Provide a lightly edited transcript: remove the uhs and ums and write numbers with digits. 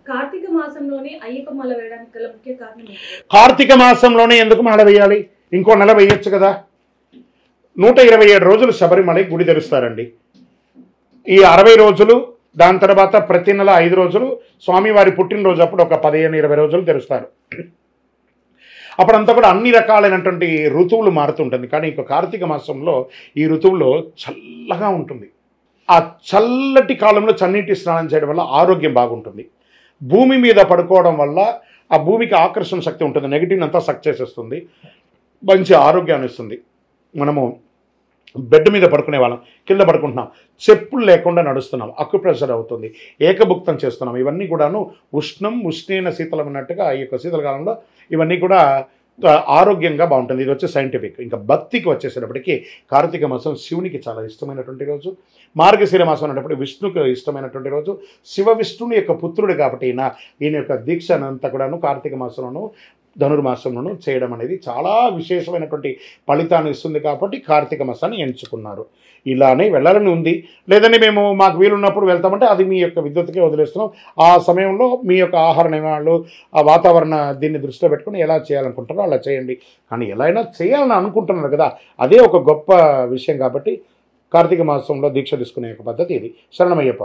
కార్తీక మాసంలోనే అయ్యప్ప మాల వేయడానికి గల ముఖ్య కారణం ఏంటి? కార్తీక మాసంలోనే ఎందుకు మాల వేయాలి? ఇంకో నెల వేయొచ్చు కదా. 127 రోజులు శబరిమల గుడి తెరుస్తారండి. ఈ 60 రోజులు, దాని తర్వాత ప్రతి నెల 5 రోజులు స్వామివారి పుట్టినరోజు అప్పుడు ఒక 15-20 రోజులు తెరుస్తారు. అప్పుడంతా కూడా అన్ని రకాలైనటువంటి ఋతువులు మారుతుంటుంది. కానీ ఇంకో కార్తీక మాసంలో ఈ ఋతువులో చల్లగా ఉంటుంది. ఆ చల్లటి కాలంలో చన్నీటి స్నానం చేయడం వల్ల ఆరోగ్యం బాగుంటుంది. భూమి మీద పడుకోవడం వల్ల ఆ భూమికి ఆకర్షణ శక్తి ఉంటుంది, నెగిటివ్ అంతా సక్ చేసేస్తుంది, మంచి ఆరోగ్యాన్ని ఇస్తుంది. మనము బెడ్ మీద పడుకునే వాళ్ళం, కింద పడుకుంటున్నాం, చెప్పులు లేకుండా నడుస్తున్నాం, అక్యుప్రెషర్ అవుతుంది, ఏకభుక్తం చేస్తున్నాం. ఇవన్నీ కూడాను ఉష్ణం ఉష్ణేన శీతలం అన్నట్టుగా ఈ యొక్క శీతలకాలంలో ఇవన్నీ కూడా ఆరోగ్యంగా బాగుంటుంది. ఇది వచ్చి సైంటిఫిక్. ఇంకా భక్తికి వచ్చేసేటప్పటికి కార్తీక మాసం శివునికి చాలా ఇష్టమైనటువంటి రోజు. మార్గశిర మాసం అనేటప్పుడు విష్ణుకు ఇష్టమైనటువంటి రోజు. శివ విష్ణుని యొక్క పుత్రుడు కాబట్టి ఈయన యొక్క దీక్ష అంతా కూడాను కార్తీక మాసంలోను ధనుర్మాసంలోను చేయడం అనేది చాలా విశేషమైనటువంటి ఫలితాన్ని ఇస్తుంది. కాబట్టి కార్తీక మాసాన్ని ఎంచుకున్నారు. ఇలానే వెళ్ళాలని ఉంది, లేదని మేము మాకు వీలున్నప్పుడు వెళ్తామంటే అది మీ యొక్క విద్యుత్కే వదిలేస్తున్నాం. ఆ సమయంలో మీ యొక్క ఆహార నియమాలు, ఆ వాతావరణ దీన్ని దృష్టిలో పెట్టుకుని ఎలా చేయాలనుకుంటారో అలా చేయండి. కానీ ఎలా అయినా చేయాలని అనుకుంటున్నారు కదా, అదే ఒక గొప్ప విషయం. కాబట్టి కార్తీక మాసంలో దీక్ష తీసుకునే ఒక పద్ధతి ఇది. శరణమయ్యప్ప.